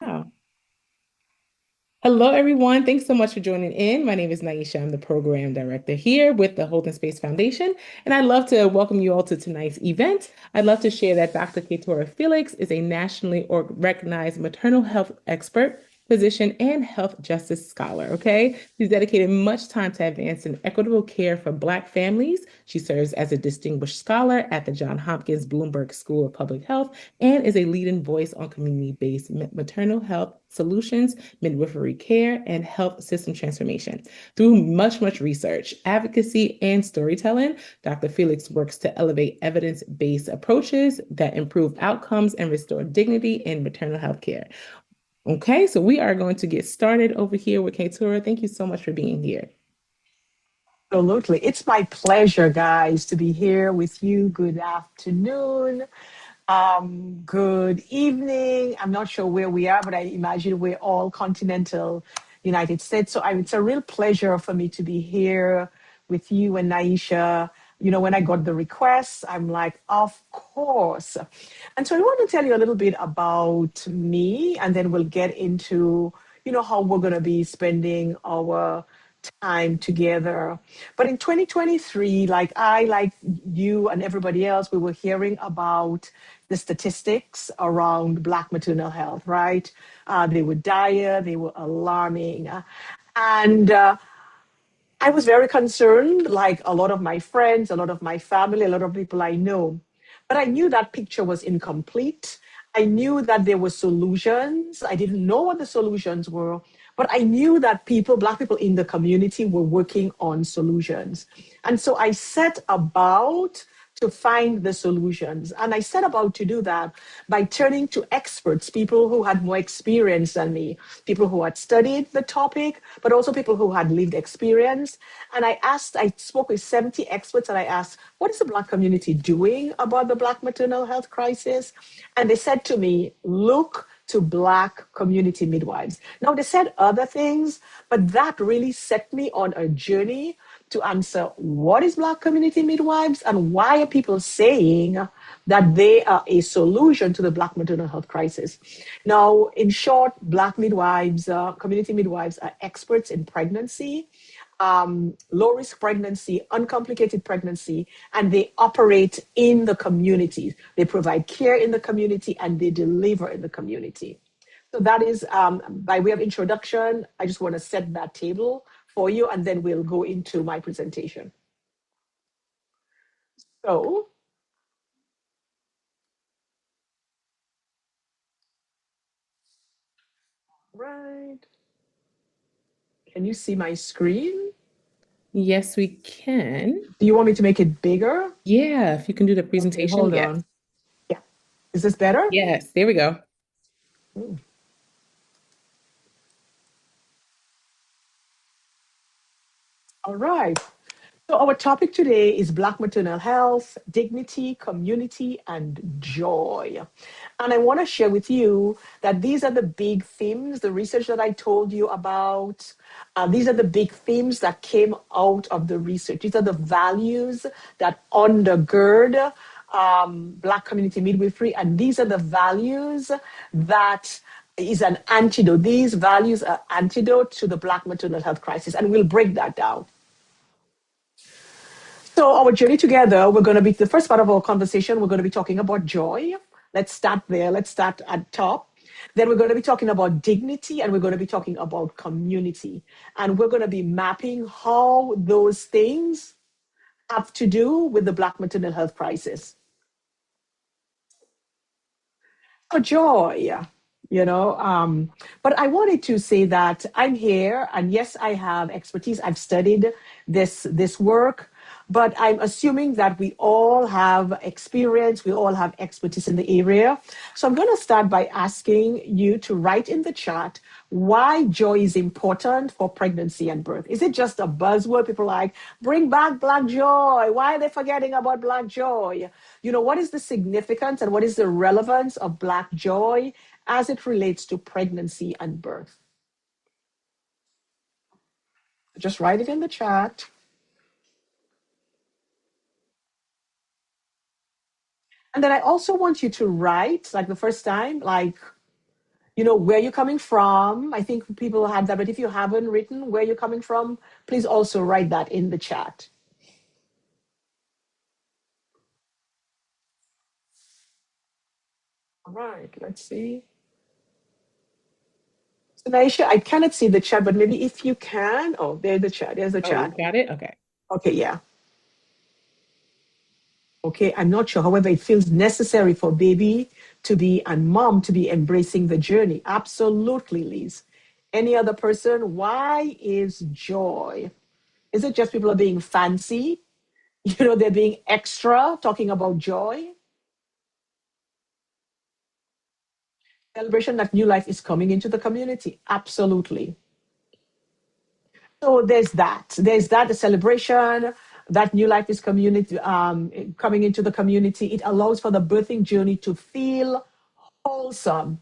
Oh. Hello, everyone. Thanks so much for joining in. My name is Naisha. I'm the program director here with the Holding Space Foundation, and I'd love to welcome you all to tonight's event. I'd love to share that Dr. Kaytura Felix is a nationally recognized maternal health expert, physician, and health justice scholar. Okay, she's dedicated much time to advancing equitable care for Black families. She serves as a distinguished scholar at the Johns Hopkins Bloomberg School of Public Health and is a leading voice on community-based maternal health solutions, midwifery care, and health system transformation. Through much research, advocacy, and storytelling, Dr. Felix works to elevate evidence-based approaches that improve outcomes and restore dignity in maternal health care. Okay, so we are going to get started over here with Kaytura. Thank you so much for being here. Absolutely. It's my pleasure, guys, to be here with you. Good afternoon. Good evening. I'm not sure where we are, but I imagine we're all continental United States. So it's a real pleasure for me to be here with you and Naisha. When I got the request, I'm like, of course. And so I want to tell you a little bit about me, and then we'll get into, how we're going to be spending our time together. But in 2023, like you and everybody else, we were hearing about the statistics around Black maternal health, right? They were dire, they were alarming. And I was very concerned, like a lot of my friends, a lot of my family, a lot of people I know. But I knew that picture was incomplete. I knew that there were solutions. I didn't know what the solutions were, but I knew that Black people in the community were working on solutions. And so I set about to find the solutions. And I set about to do that by turning to experts, people who had more experience than me, people who had studied the topic, but also people who had lived experience. And I spoke with 70 experts and I asked, what is the Black community doing about the Black maternal health crisis? And they said to me, look to Black community midwives. Now, they said other things, but that really set me on a journey to answer what is Black community midwives and why are people saying that they are a solution to the Black maternal health crisis. Now, in short, Black midwives, community midwives are experts in pregnancy, low risk pregnancy, uncomplicated pregnancy, and they operate in the community. They provide care in the community and they deliver in the community. So that is, by way of introduction, I just want to set that table for you, and then we'll go into my presentation. So, right, can you see my screen? Yes, we can. Do you want me to make it bigger? Yeah, if you can do the Okay, presentation. hold Yes. on. Yeah, is this better? Yes, there we go. Mm. All right. So our topic today is Black maternal health, dignity, community, and joy. And I want to share with you that these are the big themes, the research that I told you about. These are the big themes that came out of the research. These are the values that undergird Black community midwifery. And these are the values that is an antidote. These values are antidote to the Black maternal health crisis. And we'll break that down. So our journey together, we're going to be the first part of our conversation. We're going to be talking about joy. Let's start there. Let's start at top. Then we're going to be talking about dignity and we're going to be talking about community. And we're going to be mapping how those things have to do with the Black maternal health crisis. So joy, but I wanted to say that I'm here and yes, I have expertise. I've studied this work, but I'm assuming that we all have experience, we all have expertise in the area. So I'm going to start by asking you to write in the chat why joy is important for pregnancy and birth. Is it just a buzzword? People are like, bring back Black joy. Why are they forgetting about Black joy? What is the significance and what is the relevance of Black joy as it relates to pregnancy and birth? Just write it in the chat. And then I also want you to write, like the first time, like where you're coming from. I think people had that, but if you haven't written where you're coming from, please also write that in the chat. All right, let's see. So Naisha, I cannot see the chat, but maybe if you can. Oh, there's the chat. There's the Oh, you chat. got it? Okay. Okay, yeah. Okay, I'm not sure. However, it feels necessary for baby to be and mom to be embracing the journey. Absolutely, Liz. Any other person? Why is joy? Is it just people are being fancy? They're being extra, talking about joy. Celebration that new life is coming into the community. Absolutely. So there's that. There's that, the celebration that new life is community coming into the community. It allows for the birthing journey to feel wholesome.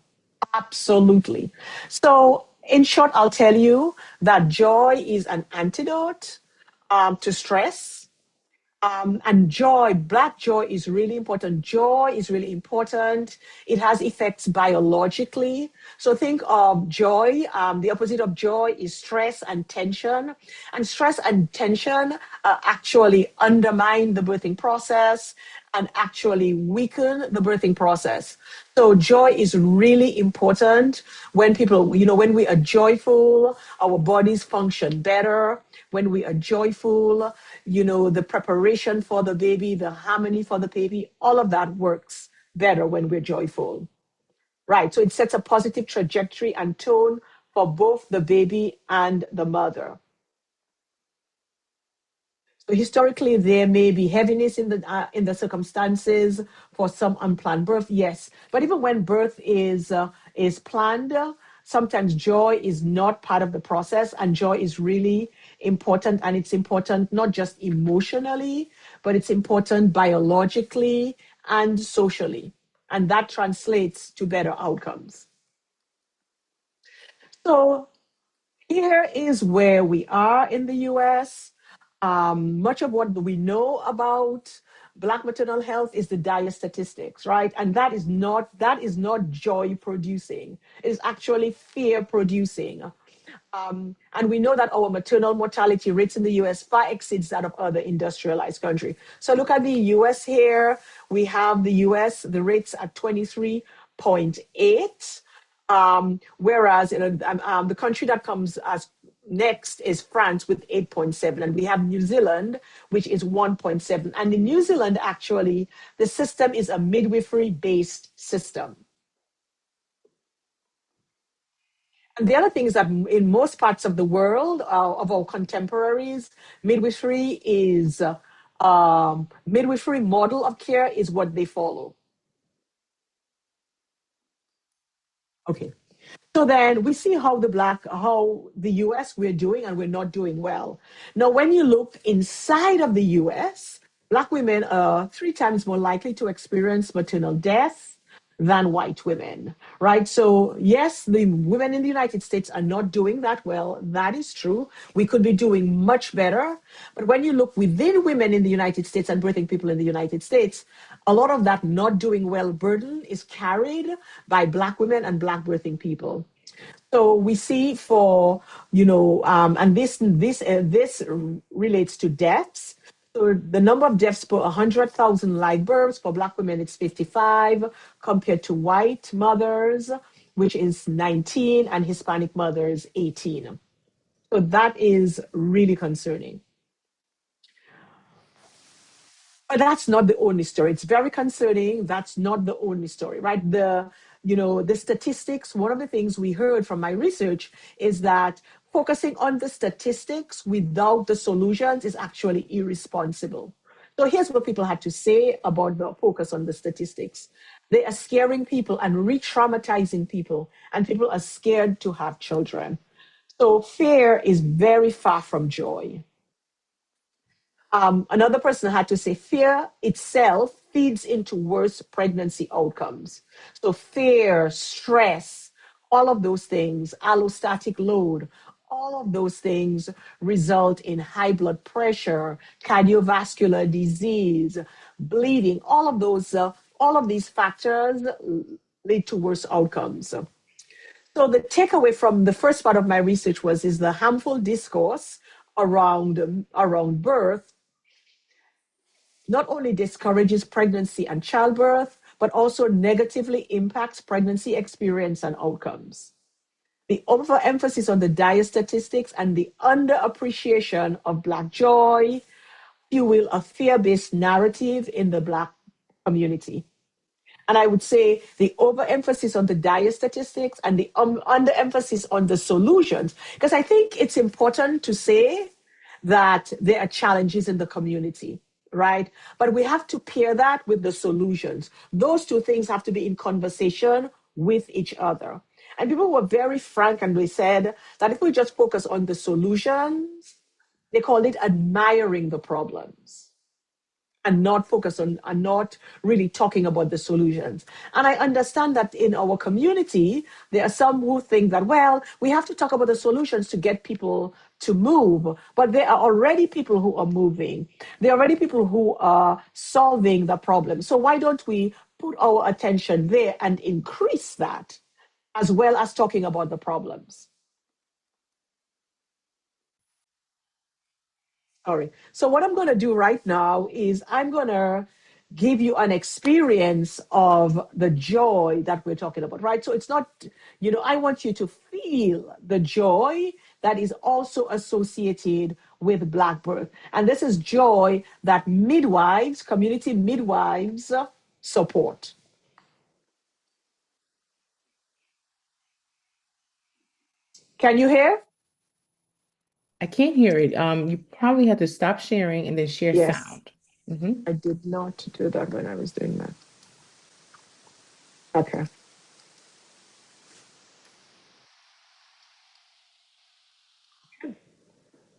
Absolutely. So, in short, I'll tell you that joy is an antidote to stress. And joy, black joy is really important. Joy is really important. It has effects biologically. So think of joy. The opposite of joy is stress and tension. And stress and tension actually undermine the birthing process and actually weaken the birthing process. So joy is really important when people, when we are joyful, our bodies function better. When we are joyful, the preparation for the baby, the harmony for the baby, all of that works better when we're joyful. Right. So it sets a positive trajectory and tone for both the baby and the mother. So historically, there may be heaviness in the circumstances for some unplanned birth. Yes, but even when birth is planned, sometimes joy is not part of the process, and joy is really important. And it's important not just emotionally, but it's important biologically and socially, and that translates to better outcomes. So here is where we are in the US. Much of what we know about Black maternal health is the dire statistics, right? And that is not joy producing. It is actually fear producing. And we know that our maternal mortality rates in the US far exceeds that of other industrialized countries. So look at the US here. We have the US, the rates at 23.8. Whereas the country that comes as next is France with 8.7, and we have New Zealand, which is 1.7. And in New Zealand, actually, the system is a midwifery based system. And the other thing is that in most parts of the world, of our contemporaries, midwifery model of care is what they follow. Okay. So then we see how the US we're doing and we're not doing well. Now, when you look inside of the US, Black women are 3 times more likely to experience maternal death than white women, right? So, yes, the women in the United States are not doing that well. That is true. We could be doing much better. But when you look within women in the United States and birthing people in the United States, a lot of that not doing well burden is carried by Black women and Black birthing people. So we see and this relates to deaths. So the number of deaths per 100,000 live births for Black women, it's 55 compared to white mothers, which is 19, and Hispanic mothers, 18. So that is really concerning. But that's not the only story. It's very concerning. That's not the only story, right? The statistics, one of the things we heard from my research is that focusing on the statistics without the solutions is actually irresponsible. So here's what people had to say about the focus on the statistics. They are scaring people and re-traumatizing people, and people are scared to have children. So fear is very far from joy. Another person had to say fear itself feeds into worse pregnancy outcomes. So, fear, stress, all of those things, allostatic load, all of those things result in high blood pressure, cardiovascular disease, bleeding. All of these factors lead to worse outcomes. So the takeaway from the first part of my research was is the harmful discourse around birth not only discourages pregnancy and childbirth, but also negatively impacts pregnancy experience and outcomes. The overemphasis on the dire statistics and the underappreciation of Black joy fuel a fear based narrative in the Black community. And I would say the overemphasis on the dire statistics and the underemphasis on the solutions, because I think it's important to say that there are challenges in the community, right? But we have to pair that with the solutions. Those two things have to be in conversation with each other. And people were very frank and they said that if we just focus on the solutions, they call it admiring the problems and not focus on and not really talking about the solutions. And I understand that in our community, there are some who think that, well, we have to talk about the solutions to get people to move. But there are already people who are moving. There are already people who are solving the problem. So why don't we put our attention there and increase that as well as talking about the problems? Sorry. So what I'm going to do right now is I'm going to give you an experience of the joy that we're talking about, right? So it's not, I want you to feel the joy that is also associated with Black birth. And this is joy that midwives, community midwives support. Can you hear? I can't hear it. You probably have to stop sharing and then share Yes. sound. Hmm. I did not do that when I was doing that. Okay.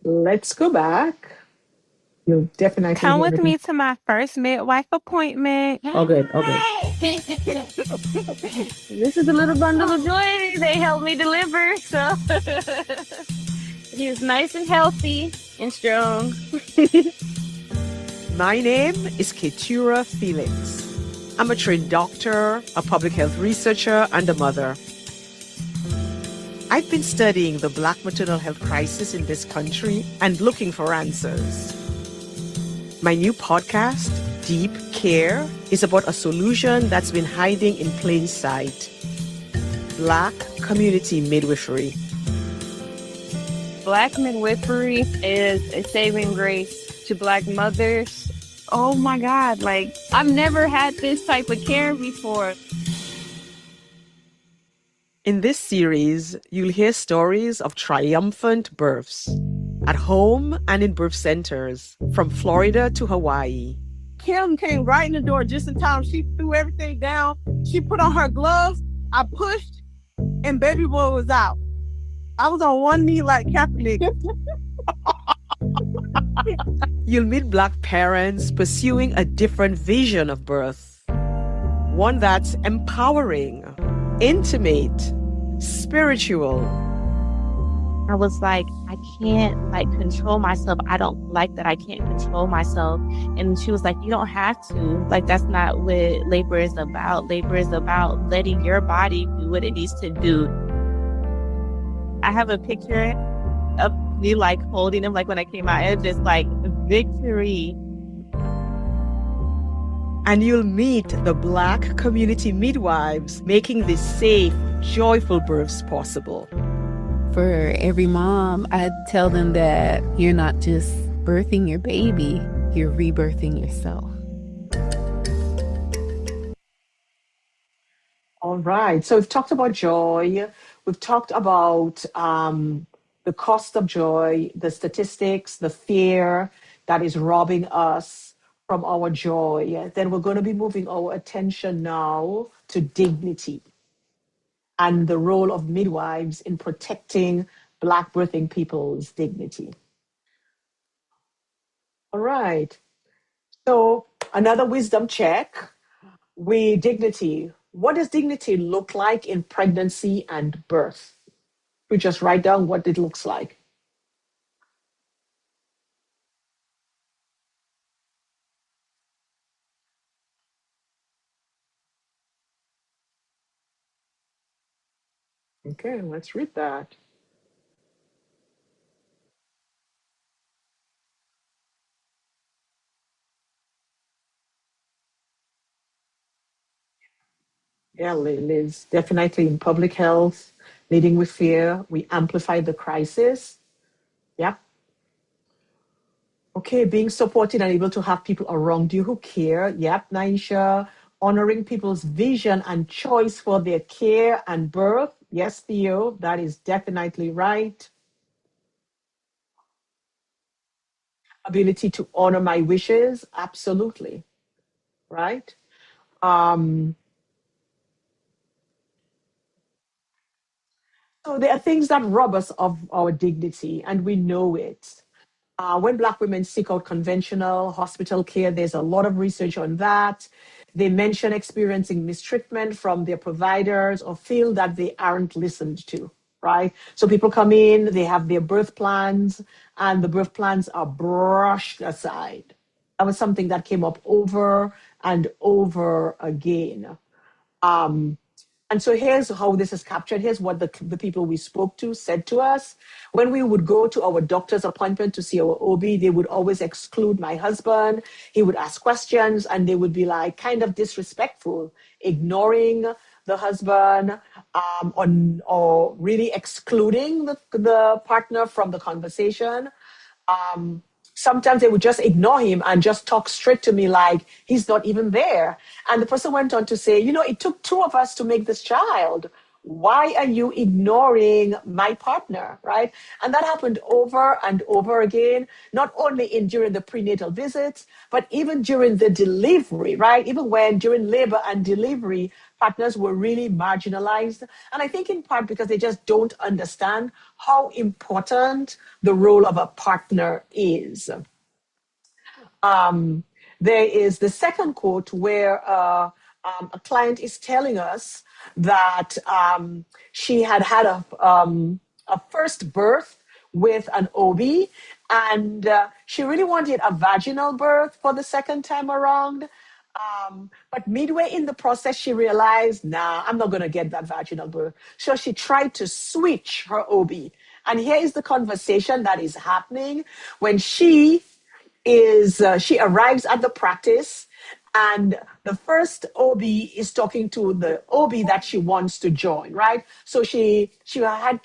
Let's go back. You'll definitely Come hear with it. me to my first midwife appointment. All good, all good. This is a little bundle of joy they helped me deliver. So he was nice and healthy and strong. My name is Kaytura Felix. I'm a trained doctor, a public health researcher, and a mother. I've been studying the Black maternal health crisis in this country and looking for answers. My new podcast, Deep Care, is about a solution that's been hiding in plain sight: Black community midwifery. Black midwifery is a saving grace to Black mothers. Oh my God, like I've never had this type of care before. In this series, you'll hear stories of triumphant births at home and in birth centers from Florida to Hawaii. Kim came right in the door just in time. She threw everything down. She put on her gloves. I pushed, and baby boy was out. I was on one knee like Catholic. You'll meet Black parents pursuing a different vision of birth. One that's empowering, intimate, spiritual. I was like, I can't like control myself. I don't like that I can't control myself. And she was like, you don't have to. Like, that's not what labor is about. Labor is about letting your body do what it needs to do. I have a picture of me like holding him, like when I came out, and just like victory. And you'll meet the Black community midwives making these safe, joyful births possible. For every mom, I tell them that you're not just birthing your baby, you're rebirthing yourself. All right. So we've talked about joy. We've talked about the cost of joy, the statistics, the fear that is robbing us from our joy. Then we're going to be moving our attention now to dignity and the role of midwives in protecting Black birthing people's dignity. All right. So another wisdom check. Dignity. What does dignity look like in pregnancy and birth? We just write down what it looks like. Okay, let's read that. Yeah, Liz, definitely in public health, leading with fear, we amplify the crisis. Yep. Okay, being supported and able to have people around you who care. Yep, Naisha. Honoring people's vision and choice for their care and birth. Yes, Theo, that is definitely right. Ability to honor my wishes. Absolutely. Right. Um, so there are things that rob us of our dignity, and we know it. When Black women seek out conventional hospital care, there's a lot of research on that. They mention experiencing mistreatment from their providers or feel that they aren't listened to, right? So people come in, they have their birth plans, and the birth plans are brushed aside. That was something that came up over and over again. Um, and so here's how this is captured. Here's what the people we spoke to said to us. When we would go to our doctor's appointment to see our OB, they would always exclude my husband. He would ask questions and they would be like kind of disrespectful, ignoring the husband, or really excluding the partner from the conversation. um, Sometimes they would just ignore him and just talk straight to me like he's not even there. And the person went on to say, it took two of us to make this child. Why are you ignoring my partner? Right. And that happened over and over again, not only in during the prenatal visits, but even during the delivery, right? Even when during labor and delivery, partners were really marginalized. And I think in part because they just don't understand how important the role of a partner is. Um, there is the second quote where a client is telling us that she had had a first birth with an OB, and she really wanted a vaginal birth for the second time around. But midway in the process, she realized, nah, I'm not going to get that vaginal birth. So she tried to switch her OB. And here is the conversation that is happening when she arrives at the practice, and the first OB is talking to the OB that she wants to join, right? So she had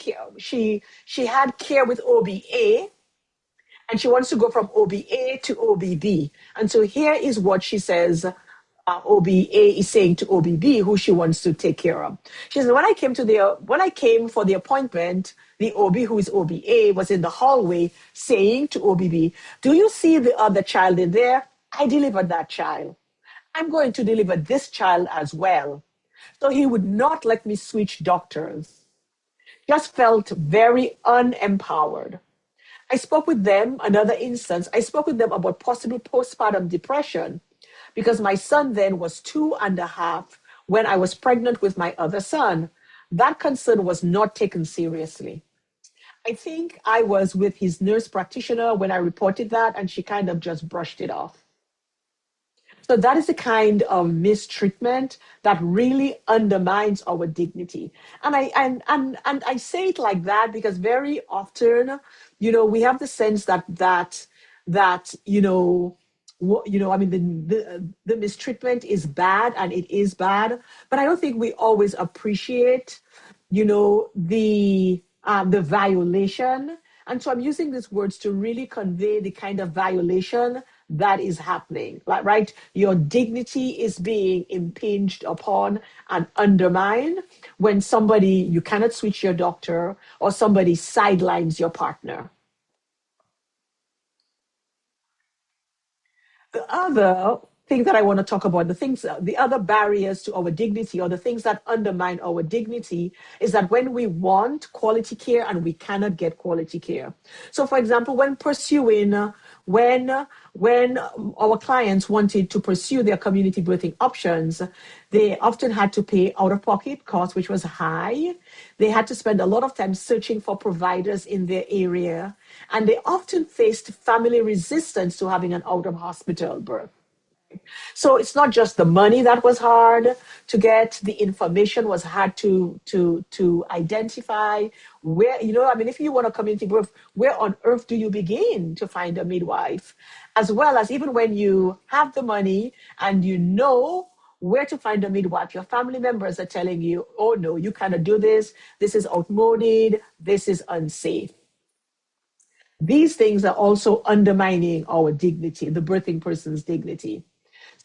care with OBA, and she wants to go from OBA to OBB. And so here is what she says. OBA is saying to OBB who she wants to take care of. She says, when I came for the appointment, the OB who is OBA was in the hallway saying to OBB, do you see the other child in there? I delivered that child. I'm going to deliver this child as well. So he would not let me switch doctors. Just felt very unempowered. I spoke with them, another instance, I spoke with them about possible postpartum depression because my son then was 2.5 when I was pregnant with my other son. That concern was not taken seriously. I think I was with his nurse practitioner when I reported that, and she kind of just brushed it off. So that is the kind of mistreatment that really undermines our dignity. And I say it like that because very often, we have the sense that I mean, the mistreatment is bad, and it is bad, but I don't think we always appreciate, the violation. And so I'm using these words to really convey the kind of violation that is happening. Like, right, your dignity is being impinged upon and undermined when you cannot switch your doctor, or somebody sidelines your partner. The other thing that I want to talk about, the other barriers to our dignity, or the things that undermine our dignity, is that when we want quality care and we cannot get quality care. So, for example, when our clients wanted to pursue their community birthing options, they often had to pay out of pocket costs, which was high. They had to spend a lot of time searching for providers in their area, and they often faced family resistance to having an out of hospital birth. So it's not just the money that was hard to get, the information was hard to identify. Where, I mean, if you want a community birth, where on earth do you begin to find a midwife? As well as, even when you have the money and you know where to find a midwife, your family members are telling you, oh no, you cannot do this is outmoded, this is unsafe. These things are also undermining our dignity, the birthing person's dignity.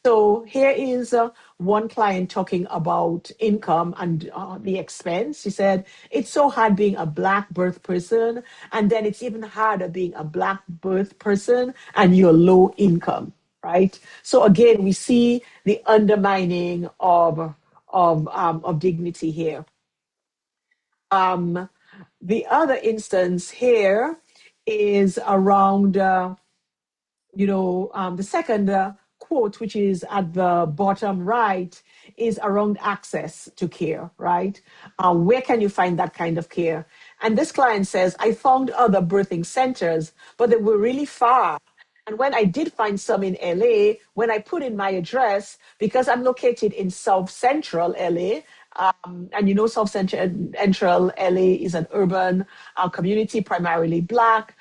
So here is one client talking about income and the expense. She said, it's so hard being a Black birth person, and then it's even harder being a Black birth person and you're low income, right? So again, we see the undermining of dignity here. The other instance here is around the second quote, which is at the bottom right, is around access to care, right? Where can you find that kind of care? And this client says, I found other birthing centers, but they were really far. And when I did find some in LA, when I put in my address, because I'm located in South Central LA, and South Central LA is an urban community, primarily Black,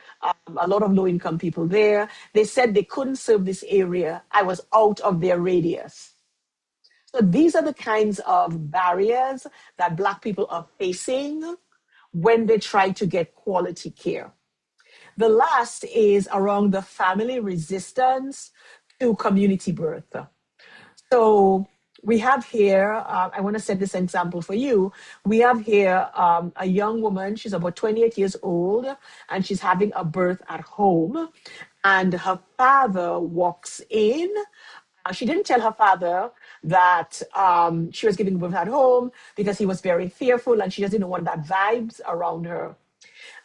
a lot of low income people there. They said they couldn't serve this area. I was out of their radius. So these are the kinds of barriers that Black people are facing when they try to get quality care. The last is around the family resistance to community birth. So we have here, I want to set this example for you. We have here a young woman, she's about 28 years old, and she's having a birth at home. And her father walks in. She didn't tell her father that she was giving birth at home because he was very fearful and she doesn't want that vibes around her.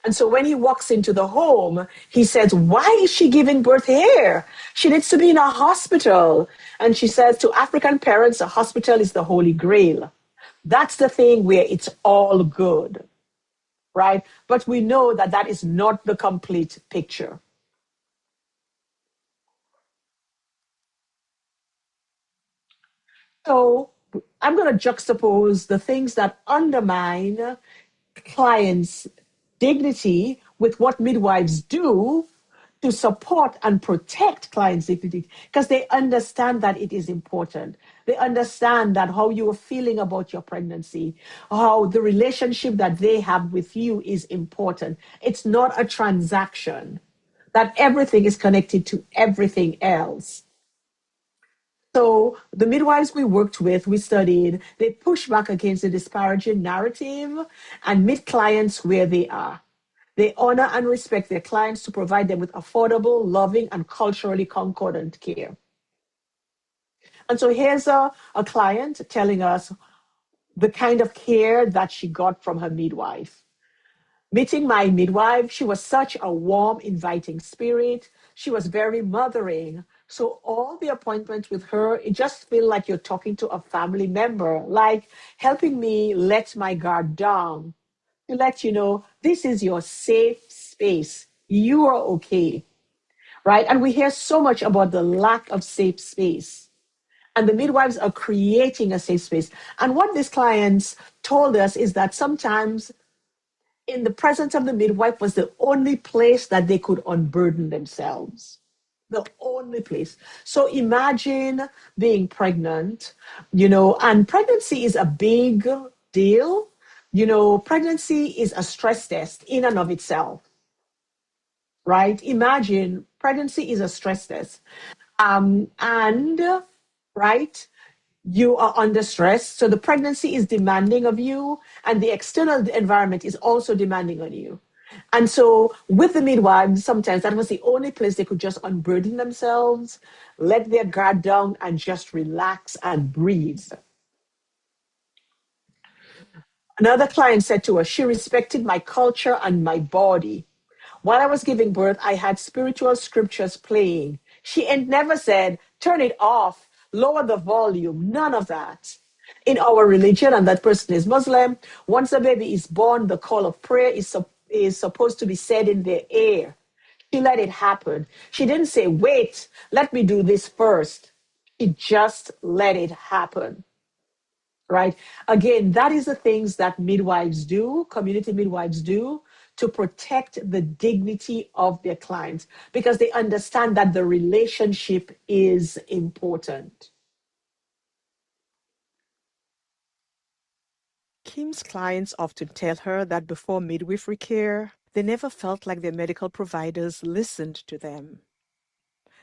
And so when he walks into the home, he says, why is she giving birth here? She needs to be in a hospital. And she says, to African parents, a hospital is the holy grail. That's the thing where it's all good, right? But we know that that is not the complete picture. So I'm going to juxtapose the things that undermine clients' dignity with what midwives do to support and protect clients' dignity, because they understand that it is important. They understand that how you are feeling about your pregnancy, how the relationship that they have with you is important. It's not a transaction, that everything is connected to everything else. So the midwives we worked with, we studied, they push back against the disparaging narrative and meet clients where they are. They honor and respect their clients to provide them with affordable, loving, and culturally concordant care. And so here's a client telling us the kind of care that she got from her midwife. Meeting my midwife, she was such a warm, inviting spirit. She was very mothering. So all the appointments with her, it just feel like you're talking to a family member, like helping me let my guard down, to let you know this is your safe space. You are okay, right? And we hear so much about the lack of safe space. And the midwives are creating a safe space. And what these clients told us is that sometimes in the presence of the midwife was the only place that they could unburden themselves. The only place. So imagine being pregnant, and pregnancy is a big deal. Pregnancy is a stress test in and of itself, right? Imagine pregnancy is a stress test. And, right, you are under stress. So the pregnancy is demanding of you, and the external environment is also demanding on you. And so with the midwives, sometimes that was the only place they could just unburden themselves, let their guard down, and just relax and breathe. Another client said to us, she respected my culture and my body. While I was giving birth, I had spiritual scriptures playing. She ain't never said, turn it off, lower the volume, none of that. In our religion, and that person is Muslim, once a baby is born, the call of prayer is supposed to be said in their ear. She let it happen. She didn't say, wait, let me do this first. She just let it happen, right? Again, that is the things that midwives do, community midwives do, to protect the dignity of their clients because they understand that the relationship is important. Kim's clients often tell her that before midwifery care, they never felt like their medical providers listened to them,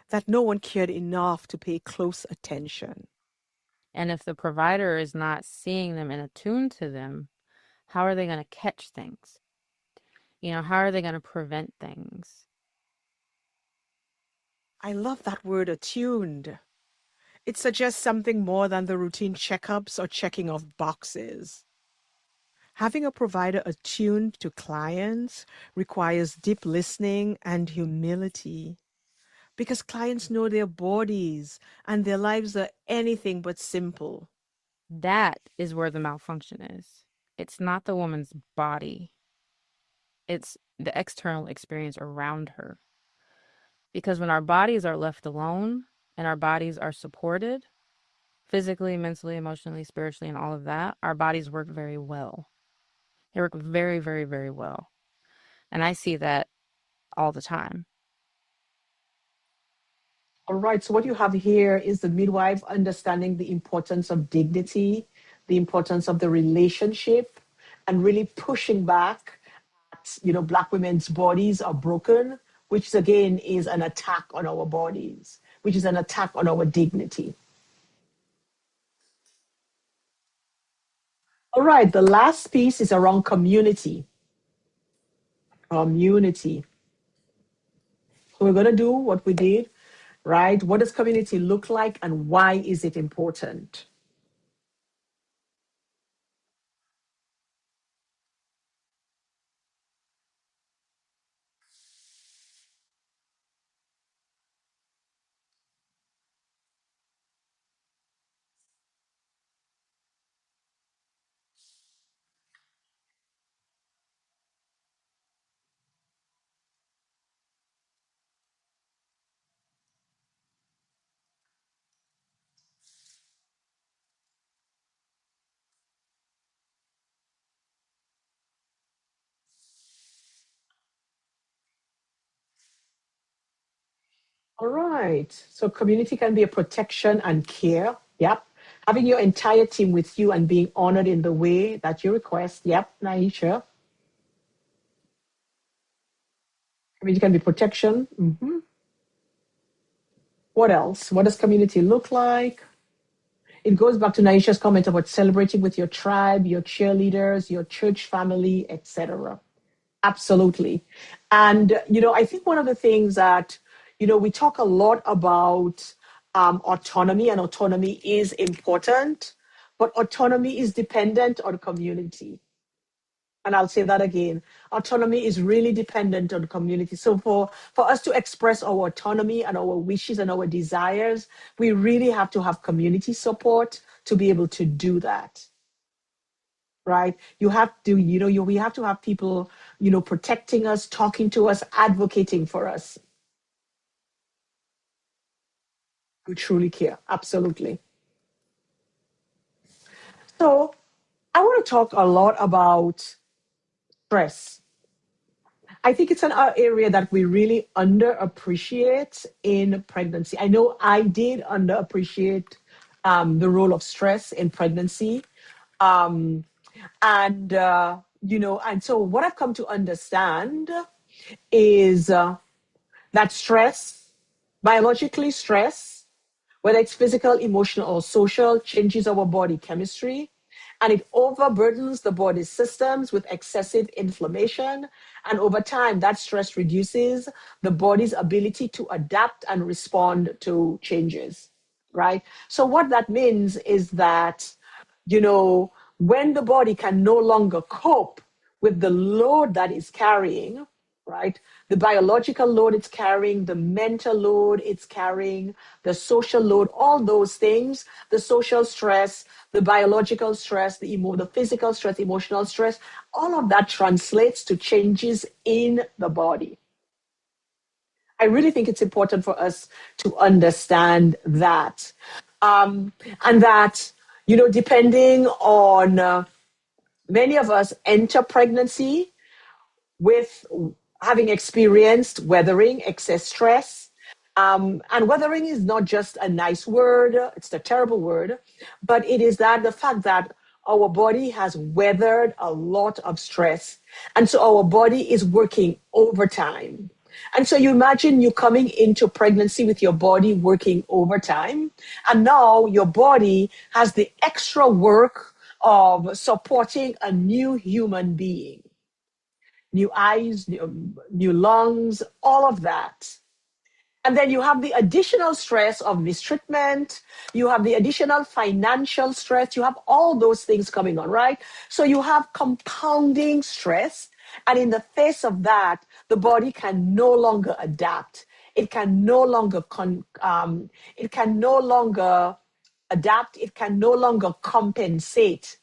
that no one cared enough to pay close attention. And if the provider is not seeing them and attuned to them, how are they going to catch things? How are they going to prevent things? I love that word attuned. It suggests something more than the routine checkups or checking off boxes. Having a provider attuned to clients requires deep listening and humility because clients know their bodies and their lives are anything but simple. That is where the malfunction is. It's not the woman's body, it's the external experience around her. Because when our bodies are left alone and our bodies are supported, physically, mentally, emotionally, spiritually, and all of that, our bodies work very well. They work very, very, very well. And I see that all the time. All right, so what you have here is the midwife understanding the importance of dignity, the importance of the relationship, and really pushing back at, Black women's bodies are broken, which again is an attack on our bodies, which is an attack on our dignity. All right, the last piece is around community. Community. So we're going to do what we did, right? What does community look like and why is it important? All right. So community can be a protection and care. Yep. Having your entire team with you and being honored in the way that you request. Yep, Naisha. Community can be protection. What else? What does community look like? It goes back to Naisha's comment about celebrating with your tribe, your cheerleaders, your church family, etc. Absolutely. And, I think one of the things that, we talk a lot about autonomy, and autonomy is important, but autonomy is dependent on community. And I'll say that again. Autonomy is really dependent on community. So for us to express our autonomy and our wishes and our desires, we really have to have community support to be able to do that. Right? You have to, we have to have people, protecting us, talking to us, advocating for us who truly care. Absolutely. So I want to talk a lot about stress. I think it's an area that we really underappreciate in pregnancy. I know I did underappreciate the role of stress in pregnancy. Um, and so what I've come to understand is that stress, biologically stress, whether it's physical, emotional, or social, changes our body chemistry and it overburdens the body's systems with excessive inflammation. And over time, that stress reduces the body's ability to adapt and respond to changes, right? So, what that means is that, when the body can no longer cope with the load that it's carrying, right? The biological load it's carrying, the mental load it's carrying, the social load, all those things, the social stress, the biological stress, the physical stress, emotional stress, all of that translates to changes in the body. I really think it's important for us to understand that. And that, depending on many of us enter pregnancy with having experienced weathering, excess stress. And weathering is not just a nice word, it's a terrible word, but it is that the fact that our body has weathered a lot of stress. And so our body is working overtime. And so you imagine you coming into pregnancy with your body working overtime. And now your body has the extra work of supporting a new human being, new eyes, new lungs, all of that. And then you have the additional stress of mistreatment. You have the additional financial stress. You have all those things coming on, right? So you have compounding stress. And in the face of that, the body can no longer adapt. It can no longer it can no longer adapt. It can no longer compensate,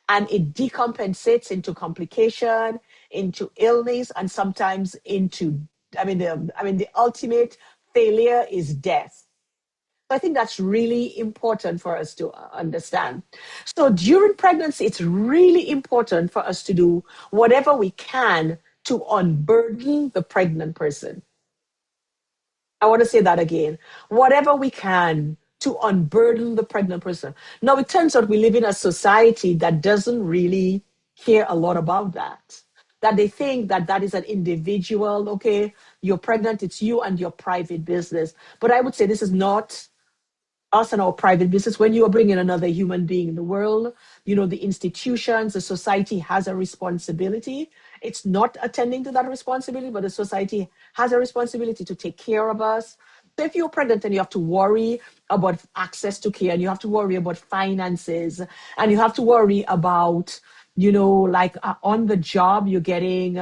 and it decompensates into complication, into illness, and sometimes into, the ultimate failure is death. I think that's really important for us to understand. So during pregnancy, it's really important for us to do whatever we can to unburden the pregnant person. I want to say that again. Whatever we can to unburden the pregnant person. Now, it turns out we live in a society that doesn't really care a lot about that. That they think that that is an individual, okay, you're pregnant, it's you and your private business. But I would say this is not us and our private business. When you are bringing another human being in the world, the institutions, the society has a responsibility. It's not attending to that responsibility, but the society has a responsibility to take care of us. So if you're pregnant and you have to worry about access to care, and you have to worry about finances, and you have to worry about, like on the job, you're getting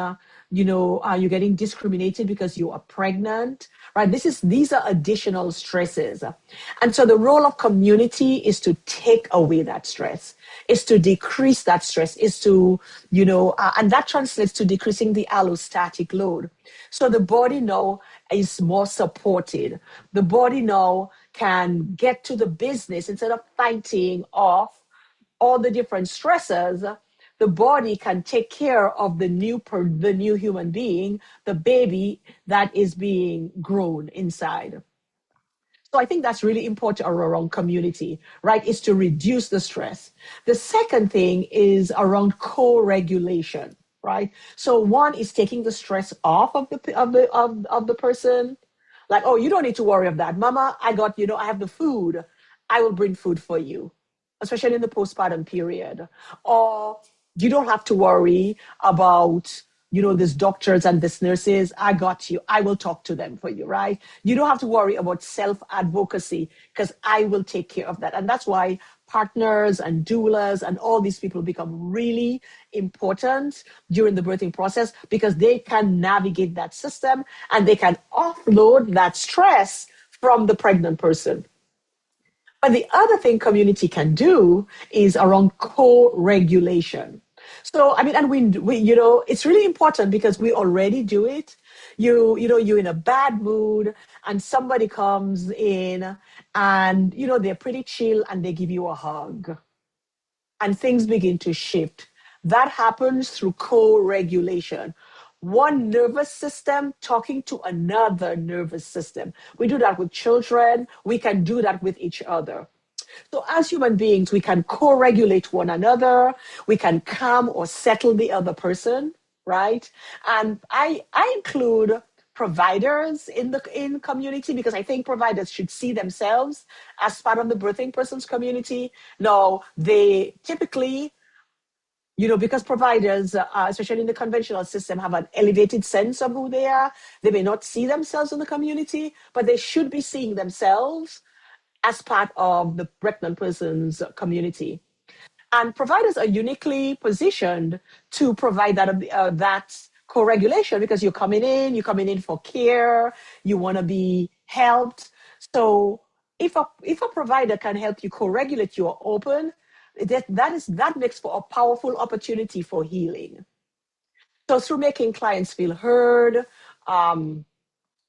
discriminated because you are pregnant, right? These are additional stresses. And so the role of community is to take away that stress, is to decrease that stress, is to, and that translates to decreasing the allostatic load. So the body now is more supported. The body now can get to the business instead of fighting off all the different stressors. The body can take care of the new human being, the baby that is being grown inside. So I think that's really important around community, right? Is to reduce the stress. The second thing is around co-regulation, right? So one is taking the stress off of the person. Like, oh, you don't need to worry of that. Mama, I have the food. I will bring food for you, especially in the postpartum period. Or you don't have to worry about, these doctors and these nurses. I got you. I will talk to them for you, right? You don't have to worry about self-advocacy because I will take care of that. And that's why partners and doulas and all these people become really important during the birthing process, because they can navigate that system and they can offload that stress from the pregnant person. But the other thing community can do is around co-regulation. So, and we it's really important because we already do it. You're in a bad mood and somebody comes in and, they're pretty chill and they give you a hug and things begin to shift. That happens through co-regulation. One nervous system talking to another nervous system. We do that with children. We can do that with each other. So as human beings, we can co-regulate one another. We can calm or settle the other person, right? And I include providers in community, because I think providers should see themselves as part of the birthing person's community. Now, they typically, because providers, especially in the conventional system, have an elevated sense of who they are. They may not see themselves in the community, but they should be seeing themselves as part of the pregnant person's community. And providers are uniquely positioned to provide that co-regulation, because you're coming in for care, you want to be helped. So if a provider can help you co-regulate, you're open, that makes for a powerful opportunity for healing. So through making clients feel heard,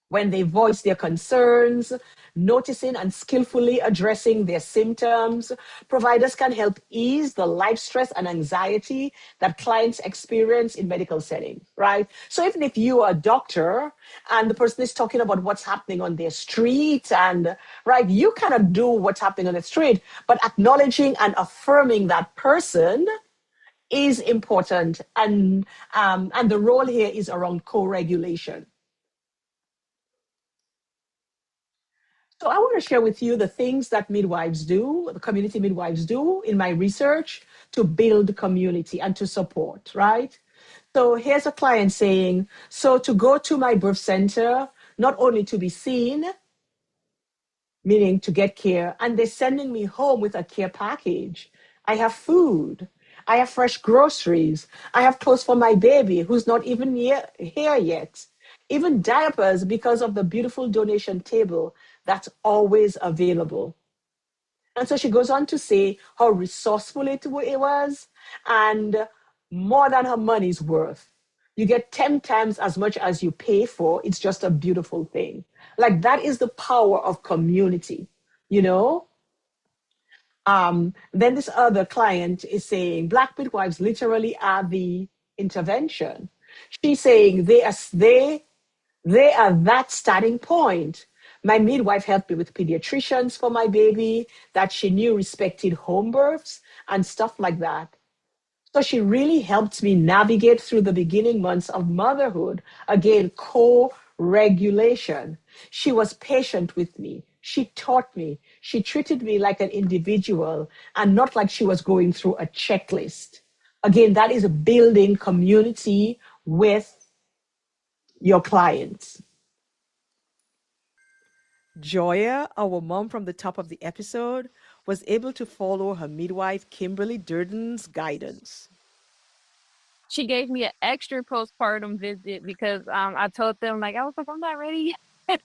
when they voice their concerns, noticing and skillfully addressing their symptoms. Providers can help ease the life stress and anxiety that clients experience in medical settings, right? So even if you are a doctor and the person is talking about what's happening on their street, and right, you cannot do what's happening on the street, but acknowledging and affirming that person is important, and the role here is around co-regulation. So I want to share with you the things that midwives do, the community midwives do in my research to build community and to support, right? So here's a client saying, so to go to my birth center, not only to be seen, meaning to get care, and they're sending me home with a care package. I have food. I have fresh groceries. I have clothes for my baby who's not even here yet. Even diapers because of the beautiful donation table that's always available. And so she goes on to say how resourceful it was and more than her money's worth. You get 10 times as much as you pay for. It's just a beautiful thing. Like that is the power of community, you know? Then this other client is saying Black midwives literally are the intervention. She's saying they are that starting point. My midwife helped me with pediatricians for my baby that she knew respected home births and stuff like that. So she really helped me navigate through the beginning months of motherhood. Again, co-regulation. She was patient with me. She taught me. She treated me like an individual and not like she was going through a checklist. Again, that is building community with your clients. Joya, our mom from the top of the episode, was able to follow her midwife Kimberly Durden's guidance. She gave me an extra postpartum visit because I told them like I was like I'm not ready. I'm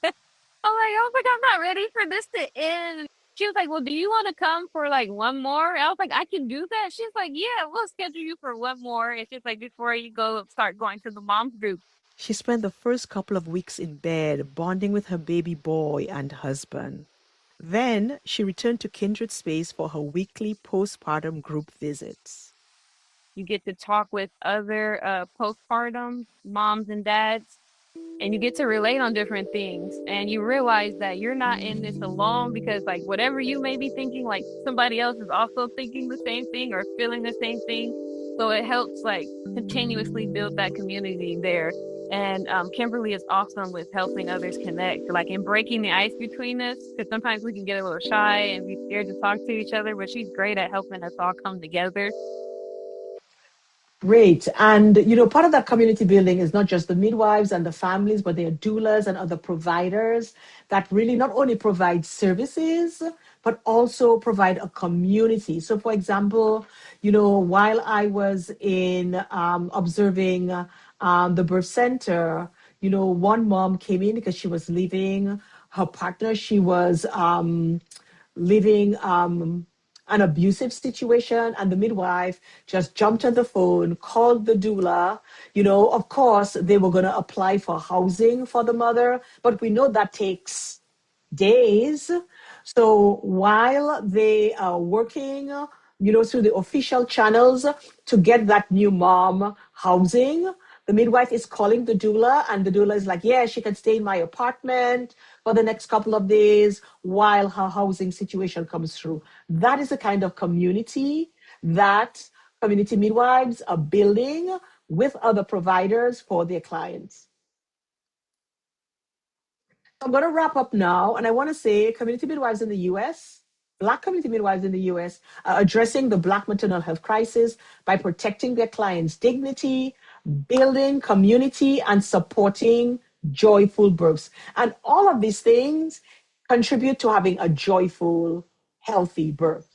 not ready for this to end. She was like, "Well, do you want to come for like one more?" I was like, "I can do that." She's like, "Yeah, we'll schedule you for one more." And she's like, "Before you go start going to the mom's group." She spent the first couple of weeks in bed, bonding with her baby boy and husband. Then she returned to Kindred Space for her weekly postpartum group visits. You get to talk with other postpartum moms and dads, and you get to relate on different things. And you realize that you're not in this alone because, like, whatever you may be thinking, like, somebody else is also thinking the same thing or feeling the same thing. So it helps, like, continuously build that community there. And Kimberly is awesome with helping others connect, like in breaking the ice between us, because sometimes we can get a little shy and be scared to talk to each other, but she's great at helping us all come together. Great. And, part of that community building is not just the midwives and the families, but there are doulas and other providers that really not only provide services, but also provide a community. So, for example, while I was in observing the birth center, one mom came in because she was leaving her partner. She was living an abusive situation, and the midwife just jumped on the phone, called the doula. Of course they were going to apply for housing for the mother, but we know that takes days. So while they are working, through the official channels to get that new mom housing, the midwife is calling the doula, and the doula is like, yeah, she can stay in my apartment for the next couple of days while her housing situation comes through. That is the kind of community that community midwives are building with other providers for their clients. I'm going to wrap up now, and I want to say community midwives in the US, Black community midwives in the US, are addressing the Black maternal health crisis by protecting their clients' dignity, building community, and supporting joyful births. And all of these things contribute to having a joyful, healthy birth.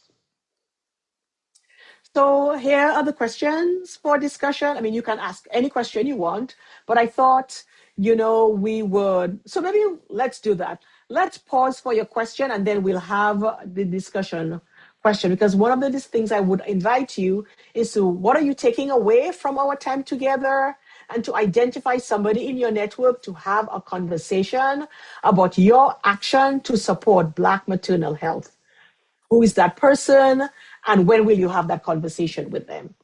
So here are the questions for discussion. I mean, you can ask any question you want, but I thought, we would. So maybe let's do that. Let's pause for your question and then we'll have the discussion question. Because one of these things I would invite you is to, what are you taking away from our time together? and to identify somebody in your network to have a conversation about your action to support Black maternal health. Who is that person, and when will you have that conversation with them?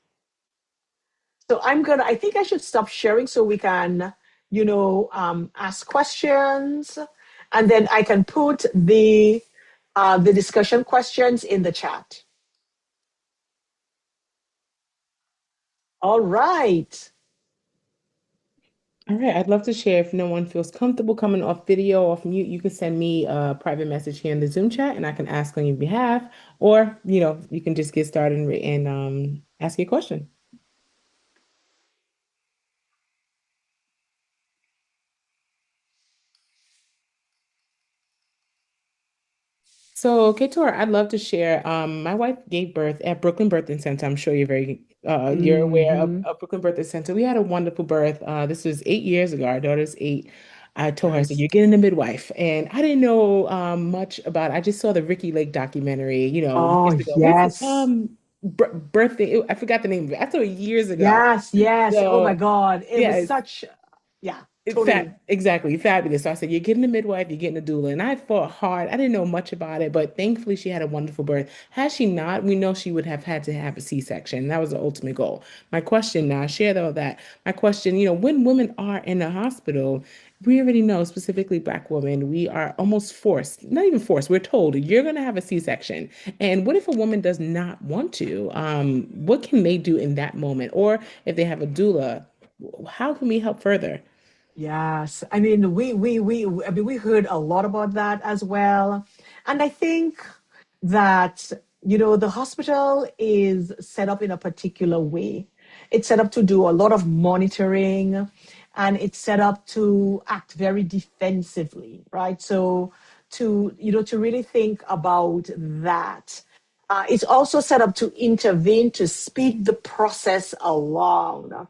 So I think I should stop sharing so we can, ask questions, and then I can put the discussion questions in the chat. All right. All right, I'd love to share. If no one feels comfortable coming off video, off mute, you can send me a private message here in the Zoom chat and I can ask on your behalf. Or, you can just get started and ask your question. So, Kaytura, I'd love to share. My wife gave birth at Brooklyn Birthing Center. I'm sure you're aware Mm-hmm. of Brooklyn Birthing Center. We had a wonderful birth. This was 8 years ago. Our daughter's 8. I told her, I said, Nice. "You're getting a midwife," and I didn't know much about. I just saw the Ricky Lake documentary, Oh, years ago. What's it? yes. Birthing. I forgot the name of it. I saw it years ago. Yes, yes. Oh my So God. It yeah, was such, yeah, it's totally. exactly fabulous. So I said, "You're getting a midwife, you're getting a doula," and I fought hard. I didn't know much about it, but thankfully she had a wonderful birth. Had she not, we know she would have had to have a C-section. That was the ultimate goal. My question now, I shared all that. My question, when women are in the hospital, we already know, specifically Black women, we are almost forced, not even forced, we're told you're going to have a C-section. And what if a woman does not want to? What can they do in that moment? Or if they have a doula, how can we help further? Yes. I mean, we heard a lot about that as well. And I think that, the hospital is set up in a particular way. It's set up to do a lot of monitoring, and it's set up to act very defensively, right? So to really think about that. It's also set up to intervene to speed the process along.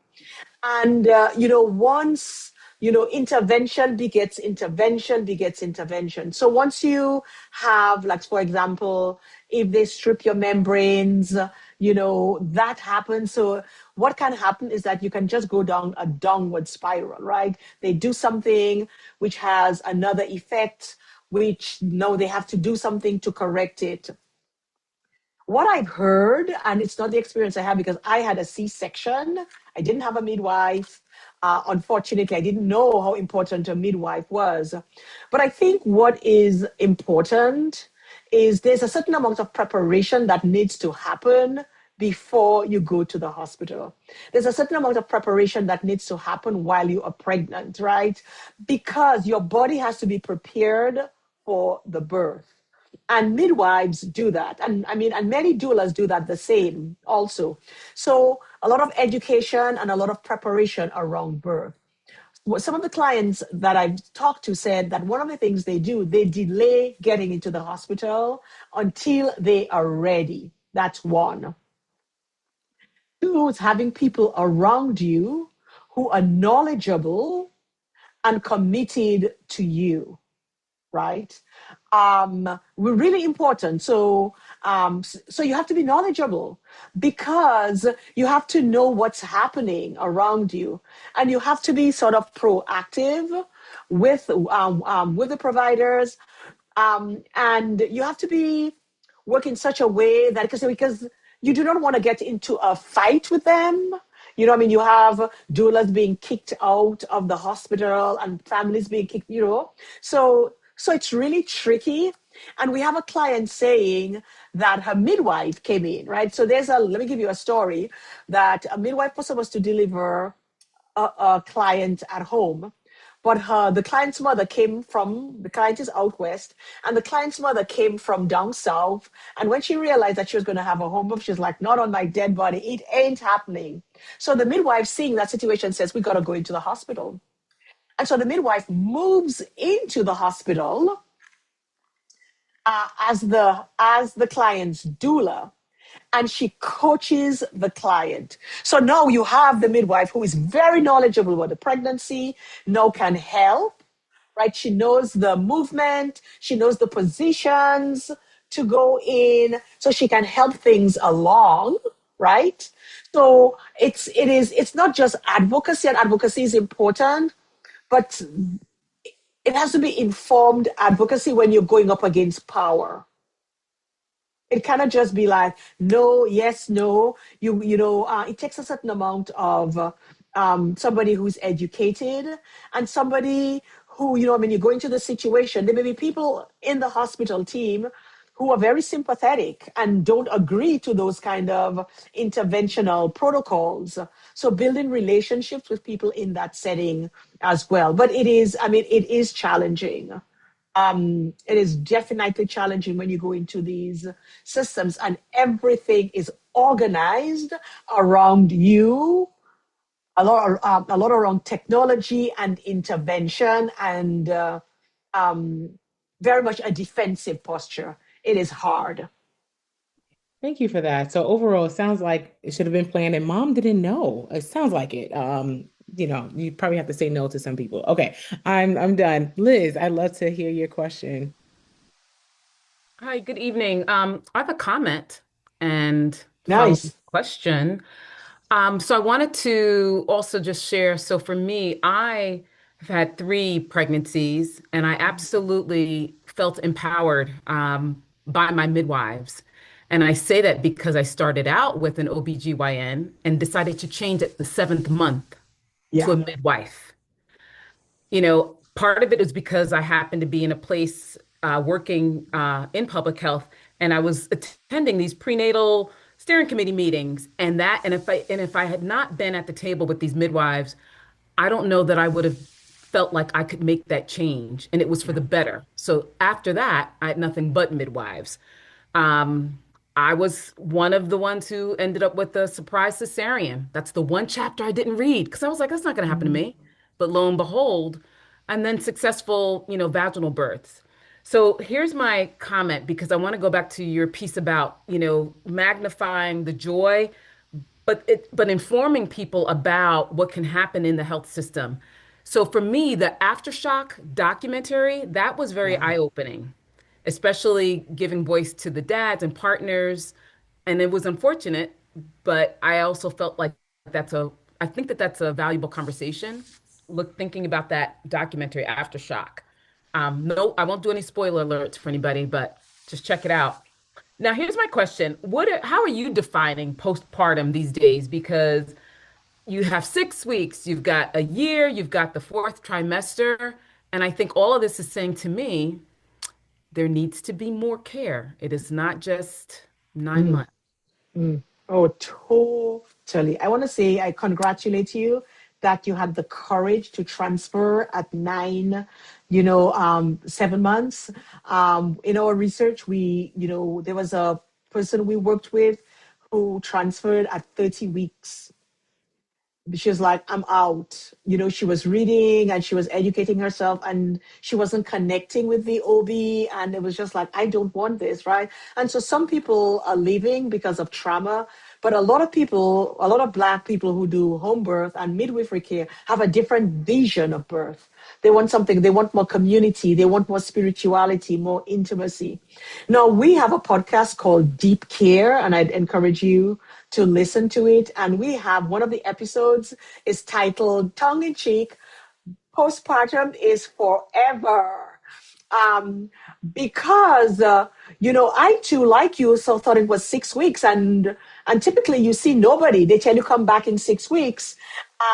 And, once, intervention begets intervention begets intervention. So once you have, like, for example, if they strip your membranes, that happens. So what can happen is that you can just go down a downward spiral, right? They do something which has another effect, which now they have to do something to correct it. What I've heard, and it's not the experience I have because I had a C-section. I didn't have a midwife. Unfortunately, I didn't know how important a midwife was. But I think what is important is there's a certain amount of preparation that needs to happen before you go to the hospital. There's a certain amount of preparation that needs to happen while you are pregnant, right? Because your body has to be prepared for the birth, and midwives do that, and I mean, and many doulas do that the same also. So a lot of education and a lot of preparation around birth. Some of the clients that I've talked to said that one of the things they do, they delay getting into the hospital until they are ready. That's one. Two is having people around you who are knowledgeable and committed to you, right? We're really important. So you have to be knowledgeable because you have to know what's happening around you, and you have to be sort of proactive with the providers, and you have to be work in such a way that because you do not want to get into a fight with them. I mean, you have doulas being kicked out of the hospital and families being kicked. So it's really tricky. And we have a client saying that her midwife came in, right? So let me give you a story that a midwife was supposed to deliver a client at home, but the client's mother came from, the client is out west, and the client's mother came from down south. And when she realized that she was going to have a home birth, she's like, "Not on my dead body. It ain't happening." So the midwife, seeing that situation, says, "We got to go into the hospital." And so the midwife moves into the hospital as the client's doula, and she coaches the client. So now you have the midwife who is very knowledgeable about the pregnancy, now can help, right? She knows the movement, she knows the positions to go in, so she can help things along. right? So it's not just advocacy, and advocacy is important, but it has to be informed advocacy when you're going up against power. It cannot just be like no, yes, no. It takes a certain amount of somebody who's educated and somebody who, you go into the situation. There may be people in the hospital team who are very sympathetic and don't agree to those kind of interventional protocols. So building relationships with people in that setting as well. But it is challenging. It is definitely challenging when you go into these systems and everything is organized around you, a lot around technology and intervention, and very much a defensive posture. It is hard. Thank you for that. So overall, it sounds like it should have been planned and mom didn't know. It sounds like it. You probably have to say no to some people. Okay, I'm done. Liz, I'd love to hear your question. Hi, good evening. I have a comment and follow-up Nice. question. So I wanted to also just share. So for me, I have had three pregnancies, and I absolutely felt empowered by my midwives. And I say that because I started out with an OBGYN and decided to change at the seventh month to Yeah. a midwife. Part of it is because I happened to be in a place working in public health, and I was attending these prenatal steering committee meetings, and if I had not been at the table with these midwives, I don't know that I would have felt like I could make that change, and it was for Yeah. the better. So after that, I had nothing but midwives. Um, I was one of the ones who ended up with a surprise cesarean. That's the one chapter I didn't read because I was like, that's not going to happen to Mhm. me. But lo and behold, and then successful, vaginal births. So here's my comment because I want to go back to your piece about, magnifying the joy, but informing people about what can happen in the health system. So for me, the aftershock documentary, that was very Yeah. eye-opening, especially giving voice to the dads and partners. And it was unfortunate, but I also felt like that's a I think that that's a valuable conversation. Look, thinking about that documentary Aftershock. No, I won't do any spoiler alerts for anybody, but just check it out. Now, here's my question. How are you defining postpartum these days? Because you have 6 weeks, you've got a year, you've got the fourth trimester, and I think all of this is saying to me, there needs to be more care. It is not just 9 months. Mm. Oh, totally. I want to say I congratulate you that you had the courage to transfer at 7 months. In our research, there was a person we worked with who transferred at 30 weeks. She was like, I'm out. She was reading and she was educating herself and she wasn't connecting with the OB. And it was just like, I don't want this, right? And so some people are leaving because of trauma, but a lot of people, a lot of Black people who do home birth and midwifery care have a different vision of birth. They want more community, they want more spirituality, more intimacy. Now, we have a podcast called Deep Care, and I'd encourage you to listen to it. And we have one of the episodes is titled Tongue in Cheek, Postpartum is Forever. Um, because I too, like you, so thought it was 6 weeks, and typically you see nobody. They tell you come back in 6 weeks,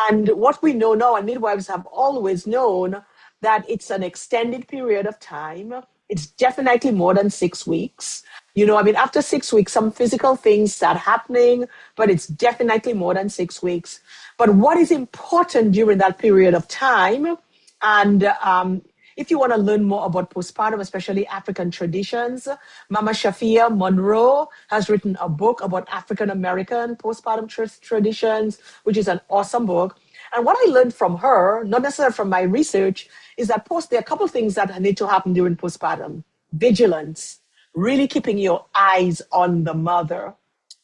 and what we know now, and midwives have always known that it's an extended period of time. It's definitely more than 6 weeks. After 6 weeks, some physical things start happening, but it's definitely more than 6 weeks. But what is important during that period of time, and if you want to learn more about postpartum, especially African traditions, Mama Shafia Monroe has written a book about African American postpartum traditions, which is an awesome book. And what I learned from her, not necessarily from my research, is that there are a couple of things that need to happen during postpartum. Vigilance, really keeping your eyes on the mother.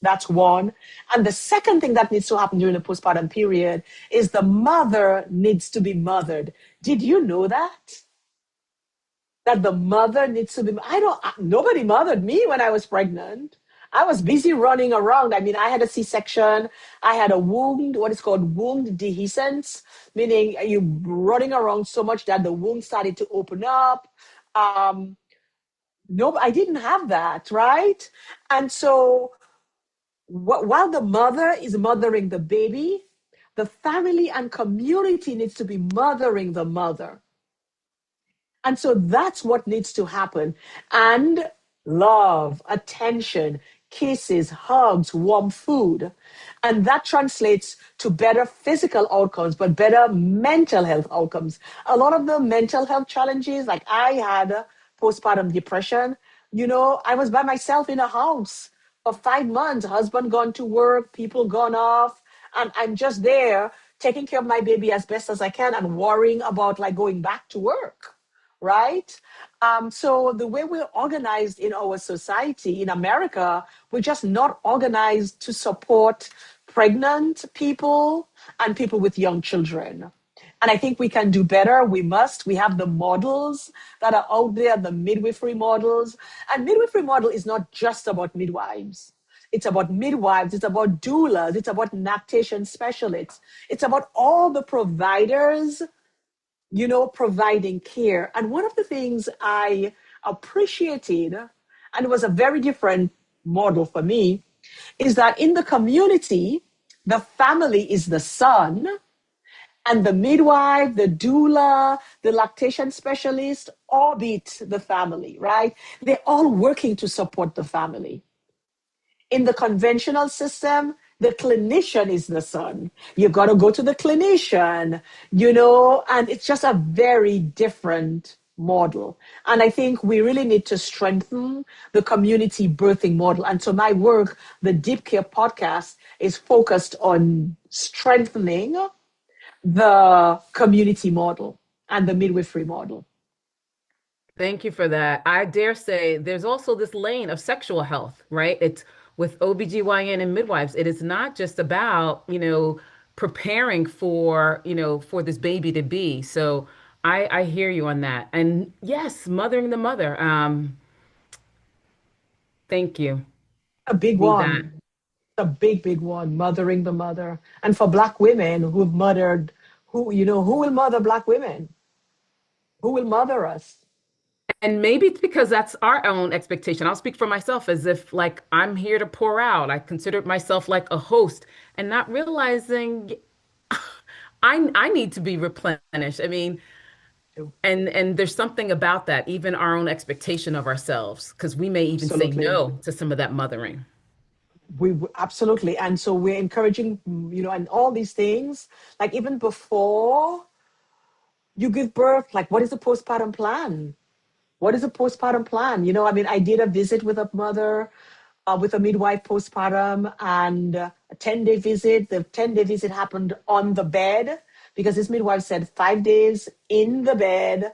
That's one. And the second thing that needs to happen during the postpartum period is the mother needs to be mothered. Did you know that? That the mother needs to be, nobody mothered me when I was pregnant. I was busy running around. I mean, I had a C-section. I had a wound, what is called wound dehiscence, meaning you running around so much that the wound started to open up. Um, no, I didn't have that, right? And so while the mother is mothering the baby, the family and community needs to be mothering the mother. And so that's what needs to happen. And love, attention, kisses, hugs, warm food. And that translates to better physical outcomes, but better mental health outcomes. A lot of the mental health challenges, like I had postpartum depression, I was by myself in a house for 5 months, husband gone to work, people gone off, and I'm just there taking care of my baby as best as I can and worrying about like going back to work, right? So the way we're organized in our society in America, we're just not organized to support pregnant people and people with young children. And I think we can do better. We must. We have the models that are out there, the midwifery models. And midwifery model is not just about midwives. It's about midwives, it's about doulas, it's about lactation specialists. It's about all the providers providing care. And one of the things I appreciated, and it was a very different model for me, is that in the community, the family is the son, and the midwife, the doula, the lactation specialist orbit the family, right? They're all working to support the family. In the conventional system, the clinician is the son. You got to go to the clinician, and it's just a very different model. And I think we really need to strengthen the community birthing model. And so my work, the Deep Care podcast, is focused on strengthening the community model and the midwifery model. Thank you for that. I dare say there's also this lane of sexual health, right? It's with OBGYN and midwives. It is not just about, preparing for this baby to be. So I hear you on that. And yes, mothering the mother. Thank you. A big Need that. one, a big, big one, mothering the mother. And for Black women who've mothered, who will mother Black women? Who will mother us? And maybe it's because that's our own expectation. I'll speak for myself as if like I'm here to pour out. I consider myself like a host and not realizing I need to be replenished. I mean, and there's something about that, even our own expectation of ourselves, because we may even say Absolutely. no to some of that mothering. We absolutely. And so we're encouraging, and all these things, like even before you give birth, like what is the postpartum plan? What is a postpartum plan? I mean, I did a visit with a mother, with a midwife postpartum, and a 10-day visit. The 10-day visit happened on the bed because this midwife said 5 days in the bed,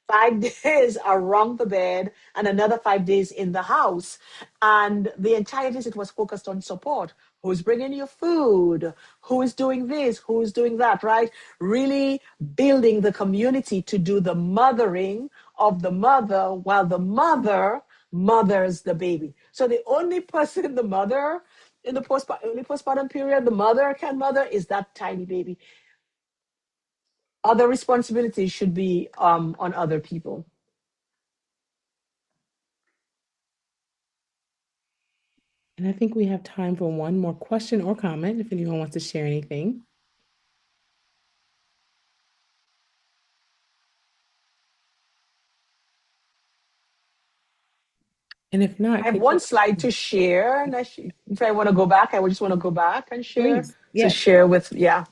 5 days around the bed, and another 5 days in the house. And the entire visit was focused on support. Who's bringing you food? Who is doing this? Who is doing that, right? Really building the community to do the mothering of the mother while the mother mothers the baby. So the only person the mother in the early postpartum period, the mother can mother is that tiny baby. Other responsibilities should be on other people. And I think we have time for one more question or comment if anyone wants to share anything. And if not, I have one slide to share. And if I want to go back, I would just want to go back and share. please, To yes. share with, yeah.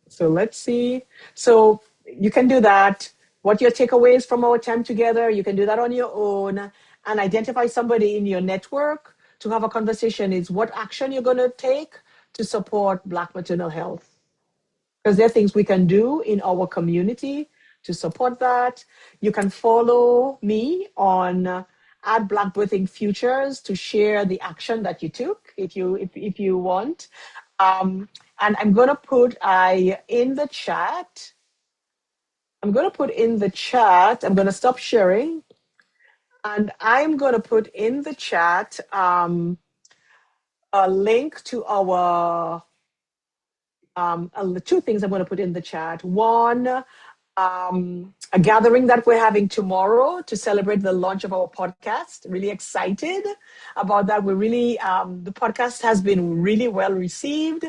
So let's see. So you can do that. What your takeaways from our time together, you can do that on your own and identify somebody in your network to have a conversation is what action you're going to take to support Black maternal health. Because there are things we can do in our community to support that. You can follow me on at Black Birthing Futures to share the action that you took if you want. Um, And I'm going to put I in the chat. I'm going to put in the chat. I'm going to stop sharing. And I'm going to put in the chat a link to our two things I'm going to put in the chat. One, a gathering that we're having tomorrow to celebrate the launch of our podcast. Really excited about that. The podcast has been really well received.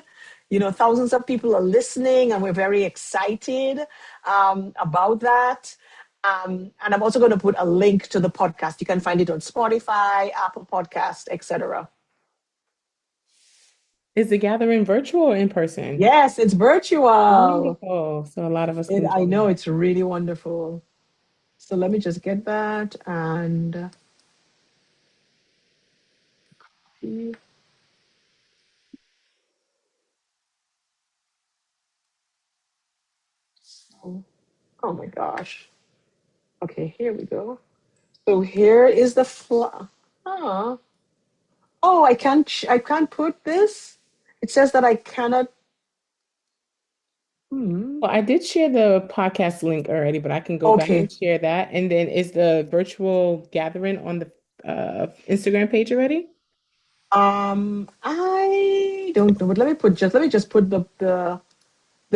Thousands of people are listening, and we're very excited about that. And I'm also going to put a link to the podcast. You can find it on Spotify, Apple Podcast, etc. Is the gathering virtual or in person? Yes, it's virtual. Wonderful. So a lot of us can I know join. it's really wonderful. So let me just get that and oh my gosh. Okay, here we go. So here is the huh. Oh, I can't put this. It says that I cannot. Hmm. Well, I did share the podcast link already, but I can go back Okay. and share that. And then is the virtual gathering on the Instagram page already? I don't know, but let me just put the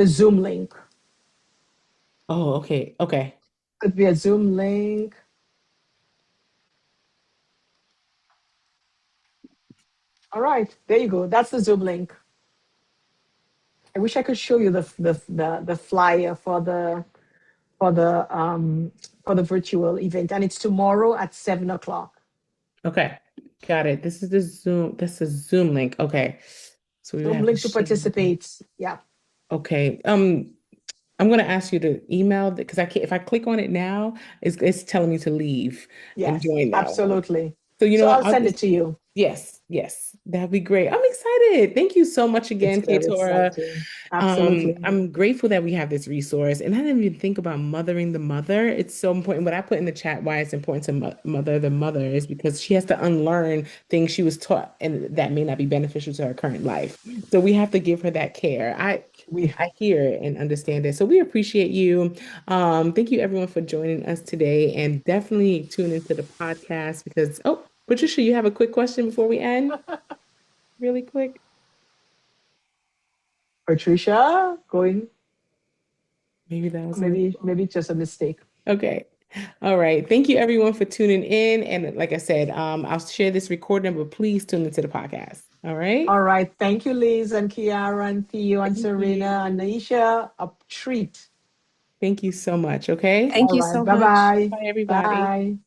Zoom link. Oh, okay. Okay. Could be a Zoom link. All right, there you go. That's the Zoom link. I wish I could show you the flyer for the um for the virtual event, and it's tomorrow at 7 o'clock. Okay. Got it. This is the Zoom. This is Zoom link. Okay. So we would Zoom have to link to share that. participate. Yeah. Okay. I'm gonna ask you to email because I can't if I click on it now, it's telling me to leave and Yes, join that one. absolutely. So you know So what? I'll I'll send it just to you. yes, yes, that'd be great. I'm excited. Thank you so much It's again, very Kaytura. exciting. Absolutely. I'm grateful that we have this resource, and I didn't even think about mothering the mother. It's so important. What I put in the chat, why it's important to mother the mother, is because she has to unlearn things she was taught, and that may not be beneficial to her current life. So we have to give her that care. We I hear it and understand it. So we appreciate you. Thank you everyone for joining us today, and definitely tune into the podcast because Patricia, you have a quick question before we end, really quick. Patricia going, Maybe that was a maybe it's just a mistake. okay. All right. Thank you everyone for tuning in. And like I said, I'll share this recording, but please tune into the podcast. All right. All right. Thank you, Liz and Kiara and Theo and Thank Serena and you. Naisha. A treat. Thank you so much. Okay. All Thank you right. so much. Bye-bye. Bye, everybody. Bye.